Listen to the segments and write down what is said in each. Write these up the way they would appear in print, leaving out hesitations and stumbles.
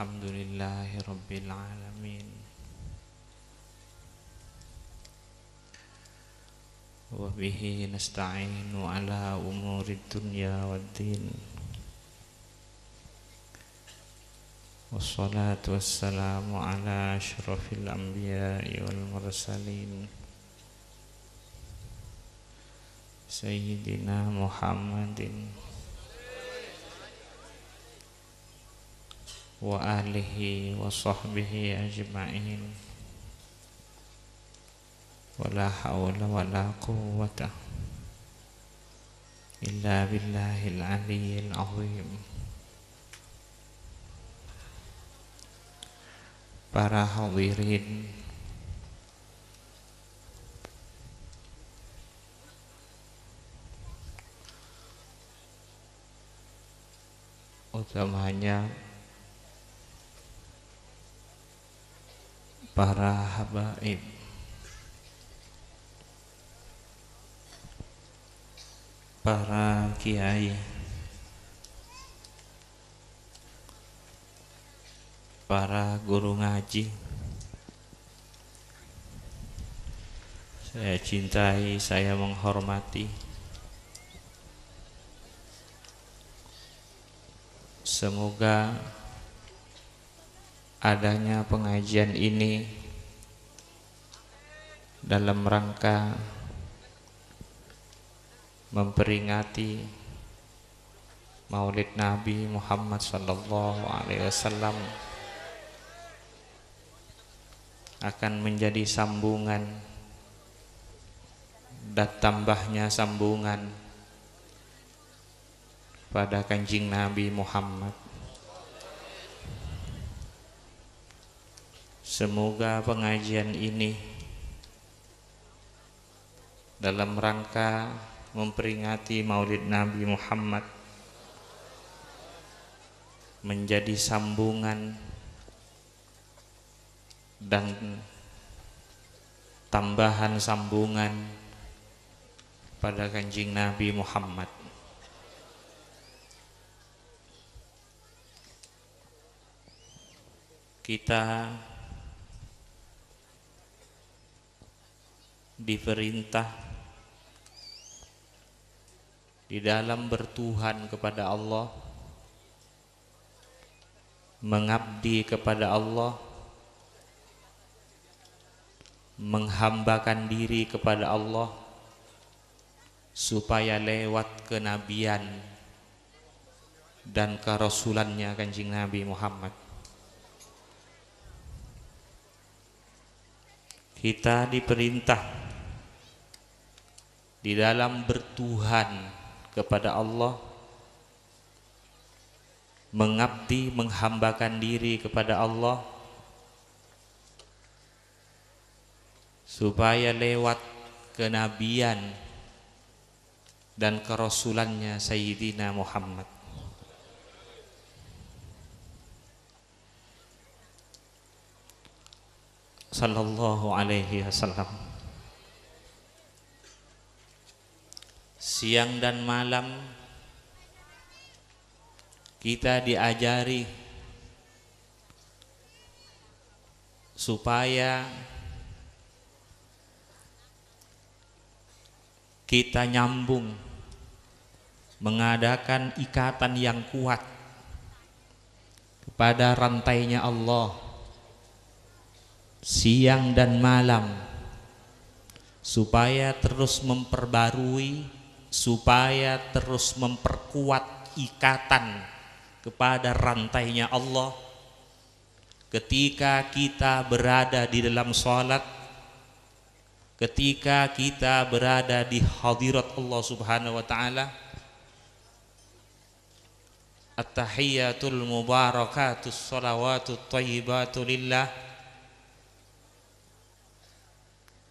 Alhamdulillahi Rabbil Alamin. Wa bihi nasta'inu ala umuri dunya waddin. Wassalatu wassalamu ala asyrafil anbiya'i wal mursalin Sayyidina Muhammadin wa alihi wa sahbihi ajma'in. Wala hawla wala quwwata illa billahil aliyyil azim. Para hadirin utamanya para habaib, para kiai, para guru ngaji, saya cintai, saya menghormati. Semoga adanya pengajian ini dalam rangka memperingati Maulid Nabi Muhammad sallallahu alaihi wasallam akan menjadi sambungan dan tambahnya sambungan pada Kanjeng Nabi Muhammad. Semoga pengajian ini dalam rangka memperingati Maulid Nabi Muhammad menjadi sambungan dan tambahan sambungan pada Kanjeng Nabi Muhammad. Kita diperintah di dalam bertuhan kepada Allah, mengabdi kepada Allah, menghambakan diri kepada Allah supaya lewat kenabian dan kerasulannya Kanjeng Nabi Muhammad. Kita diperintah di dalam bertuhan kepada Allah, mengabdi, menghambakan diri kepada Allah supaya lewat kenabian dan kerasulannya Sayyidina Muhammad. Sallallahu alaihi wasallam. Siang dan malam kita diajari supaya kita nyambung, mengadakan ikatan yang kuat kepada rantainya Allah siang dan malam, supaya terus memperbarui, supaya terus memperkuat ikatan kepada rantainya Allah ketika kita berada di dalam salat, ketika kita berada di hadirat Allah Subhanahu wa taala. At-tahiyyatul mubarakatus shalawatut thayyibatu lillah.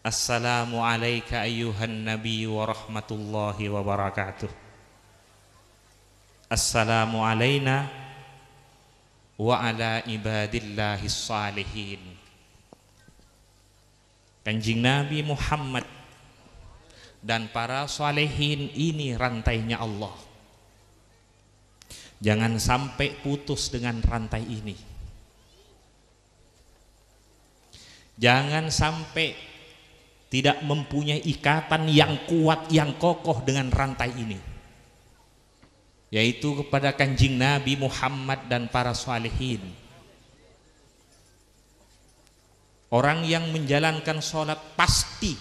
Assalamu alayka ayyuhan nabi wa rahmatullahi wa barakatuh. Assalamu alayna wa ala ibadillahis salihin. Kanjeng Nabi Muhammad dan para salihin ini rantainya Allah. Jangan sampai putus dengan rantai ini. Jangan sampai tidak mempunyai ikatan yang kuat, yang kokoh dengan rantai ini, yaitu kepada Kanjeng Nabi Muhammad dan para salihin. Orang yang menjalankan sholat pasti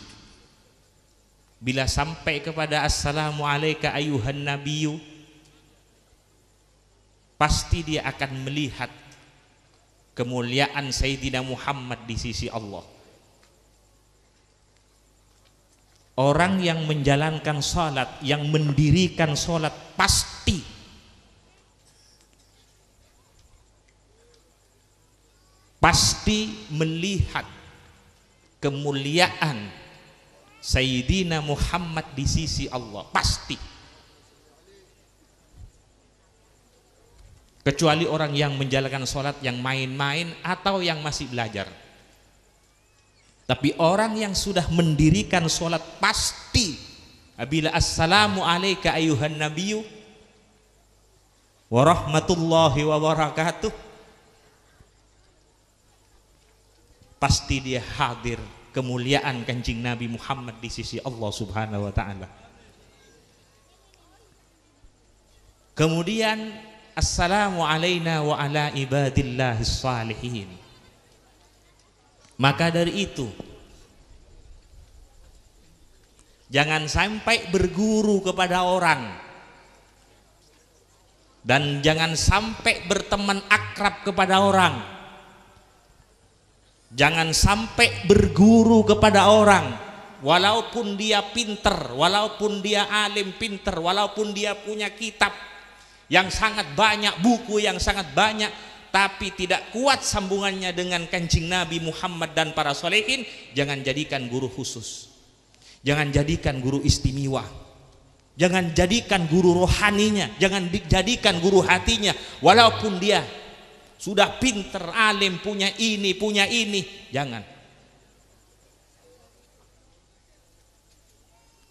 bila sampai kepada assalamu alayka ayuhan nabiyyu, pasti dia akan melihat kemuliaan Sayyidina Muhammad di sisi Allah. Orang yang menjalankan salat, yang mendirikan salat, pasti melihat kemuliaan Sayyidina Muhammad di sisi Allah, pasti. Kecuali orang yang menjalankan sholat yang main-main atau yang masih belajar. Tapi orang yang sudah mendirikan sholat pasti apabila assalamu alayka ayuhan nabiyyu wa rahmatullahi wa barakatuh, pasti dia hadir kemuliaan Kanjeng Nabi Muhammad di sisi Allah Subhanahu wa ta'ala. Kemudian assalamu alayna wa ala ibadillahis salihin. Maka dari itu jangan sampai berguru kepada orang dan jangan sampai berteman akrab kepada orang. Jangan sampai berguru kepada orang walaupun dia pinter, walaupun dia alim pinter, walaupun dia punya kitab yang sangat banyak, buku yang sangat banyak, tapi tidak kuat sambungannya dengan Kanjeng Nabi Muhammad dan para solehin. Jangan jadikan guru khusus, jangan jadikan guru istimewa, jangan jadikan guru rohaninya, jangan dijadikan guru hatinya. Walaupun dia sudah pinter, alim, punya ini, jangan.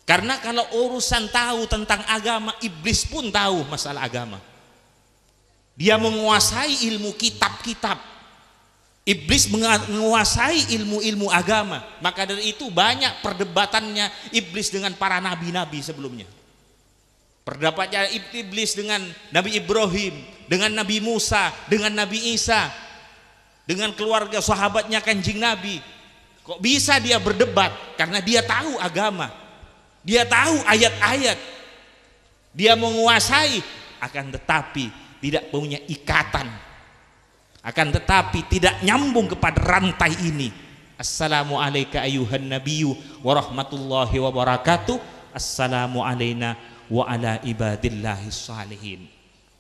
Karena kalau urusan tahu tentang agama, iblis pun tahu masalah agama. Dia menguasai ilmu kitab-kitab. Iblis menguasai ilmu-ilmu agama. Maka dari itu banyak perdebatannya iblis dengan para nabi-nabi sebelumnya. Perdebatan iblis dengan Nabi Ibrahim, dengan Nabi Musa, dengan Nabi Isa, dengan keluarga sahabatnya Kanjeng Nabi. Kok bisa dia berdebat? Karena dia tahu agama. Dia tahu ayat-ayat, dia menguasai, akan tetapi tidak punya ikatan, akan tetapi tidak nyambung kepada rantai ini. Assalamu alayka ayuhan nabiyyu wa rahmatullahi wa barakatuh. Assalamu alayna wa ala ibadillahis salihin.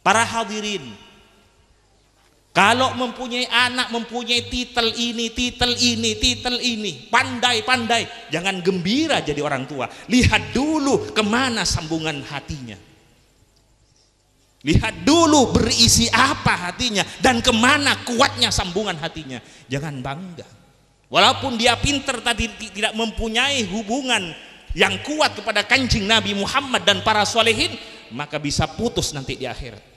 Para hadirin, kalau mempunyai anak, mempunyai titel ini, pandai-pandai, jangan gembira jadi orang tua. Lihat dulu kemana sambungan hatinya. Lihat dulu berisi apa hatinya dan kemana kuatnya sambungan hatinya. Jangan bangga. Walaupun dia pinter tadi tidak mempunyai hubungan yang kuat kepada Kanjeng Nabi Muhammad dan para solehin, maka bisa putus nanti di akhirat.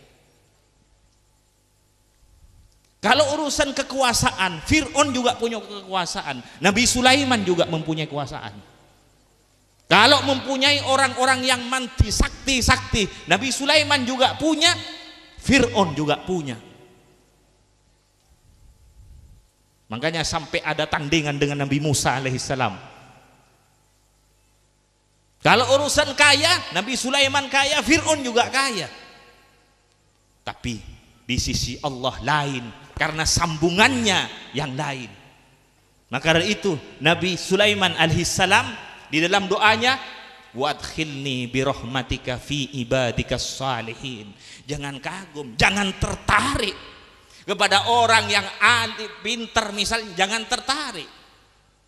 Kalau urusan kekuasaan, Fir'aun juga punya kekuasaan, Nabi Sulaiman juga mempunyai kekuasaan. Kalau mempunyai orang-orang yang manti sakti, Nabi Sulaiman juga punya, Fir'aun juga punya. Makanya sampai ada tandingan dengan Nabi Musa alaihissalam. Kalau urusan kaya, Nabi Sulaiman kaya, Fir'aun juga kaya. Tapi di sisi Allah lain, karena sambungannya yang lain. Maka dari itu Nabi Sulaiman alaihissalam di dalam doanya, wadkhilni birahmatika fi ibadikas salihin. Jangan kagum, jangan tertarik kepada orang yang alim, pinter misalnya, jangan tertarik.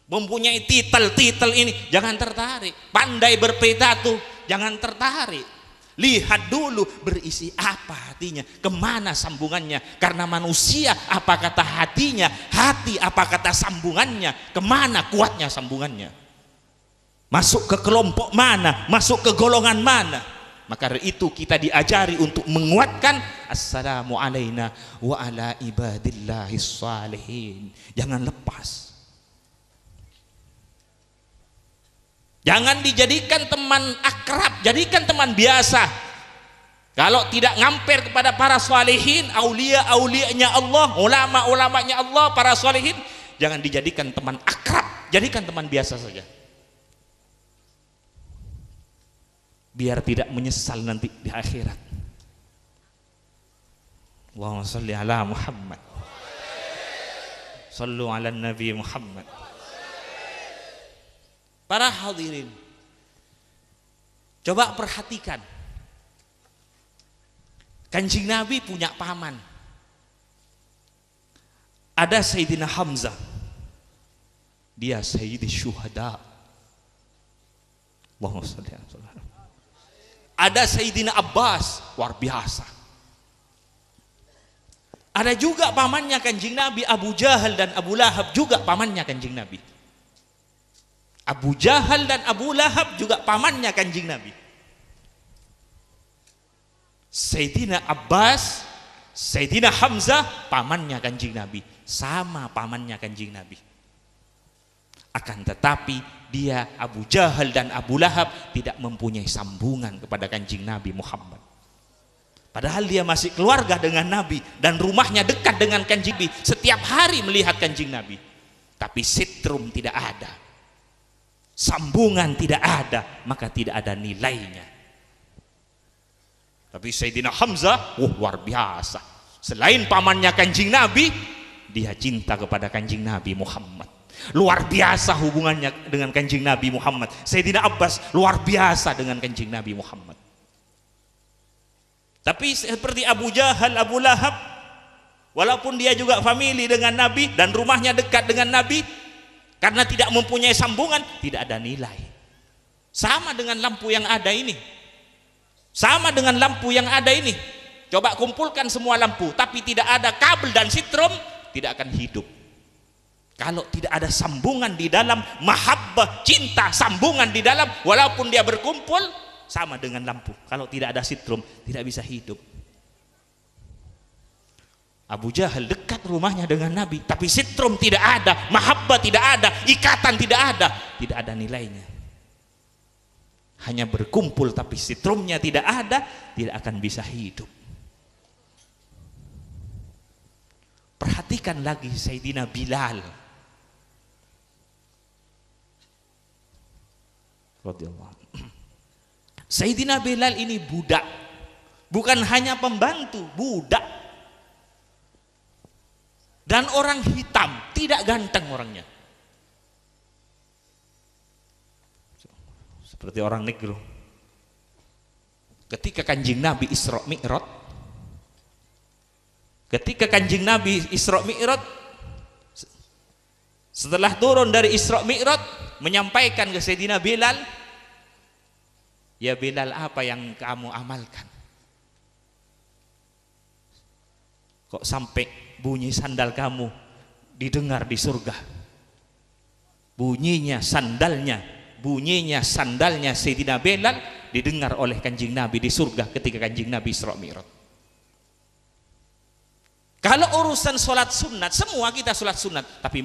Mempunyai titel ini, jangan tertarik. Pandai berpidato, jangan tertarik. Lihat dulu berisi apa hatinya, kemana sambungannya. Karena manusia apa kata hatinya, hati apa kata sambungannya, kemana kuatnya sambungannya, masuk ke kelompok mana, masuk ke golongan mana. Maka dari itu kita diajari untuk menguatkan assalamu alayna wa ala ibadillahis salihin. Jangan lepas. Jangan dijadikan teman akrab, jadikan teman biasa. Kalau tidak ngamper kepada para salihin, aulia-aulianya Allah, ulama-ulamanya Allah, para salihin, jangan dijadikan teman akrab, jadikan teman biasa saja. Biar tidak menyesal nanti di akhirat. Allahumma shalli ala Muhammad. Shallu ala Nabi Muhammad. Para hadirin, coba perhatikan, Kanjeng Nabi punya paman, ada Sayyidina Hamzah, dia Sayyidi Syuhada. Allahumma shalli ala Muhammad. Ada Sayyidina Abbas, luar biasa. Ada juga pamannya Kanjeng Nabi, Abu Jahal dan Abu Lahab, juga pamannya Kanjeng Nabi. Abu Jahal dan Abu Lahab juga pamannya Kanjeng Nabi. Sayyidina Abbas, Sayyidina Hamzah, pamannya Kanjeng Nabi, sama pamannya Kanjeng Nabi. Akan tetapi dia, Abu Jahal dan Abu Lahab, tidak mempunyai sambungan kepada Kanjeng Nabi Muhammad. Padahal dia masih keluarga dengan Nabi dan rumahnya dekat dengan Kanjeng Nabi, setiap hari melihat Kanjeng Nabi. Tapi sitrum tidak ada, sambungan tidak ada, maka tidak ada nilainya. Tapi Sayyidina Hamzah, luar biasa. Selain pamannya Kanjeng Nabi, dia cinta kepada Kanjeng Nabi Muhammad. Luar biasa hubungannya dengan Kanjeng Nabi Muhammad. Sayyidina Abbas luar biasa dengan Kanjeng Nabi Muhammad. Tapi seperti Abu Jahal, Abu Lahab, walaupun dia juga famili dengan Nabi dan rumahnya dekat dengan Nabi, karena tidak mempunyai sambungan, tidak ada nilai. Sama dengan lampu yang ada ini. Sama dengan lampu yang ada ini. Coba kumpulkan semua lampu, tapi tidak ada kabel dan sitrom, tidak akan hidup. Kalau tidak ada sambungan di dalam, mahabbah, cinta, sambungan di dalam, walaupun dia berkumpul, sama dengan lampu. Kalau tidak ada sitrom, tidak bisa hidup. Abu Jahal dekat rumahnya dengan Nabi, tapi sitrom tidak ada, mahabbah tidak ada, ikatan tidak ada nilainya. Hanya berkumpul tapi sitrumnya tidak ada, tidak akan bisa hidup. Perhatikan lagi Sayyidina Bilal radhiyallahu. Sayyidina Bilal ini budak, bukan hanya pembantu, budak. Dan orang hitam, tidak ganteng orangnya, seperti orang negro. Ketika Kanjeng Nabi Isra Mi'raj, setelah turun dari Isra Mi'raj, menyampaikan ke Sayyidina Bilal, ya Bilal, apa yang kamu amalkan? Kok sampai bunyi sandal kamu didengar di surga? Bunyinya sandalnya Sayyidina Bilal didengar oleh Kanjeng Nabi di surga ketika Kanjeng Nabi Isra Mi'raj. Kalau urusan sholat sunat, semua kita sholat sunat, tapi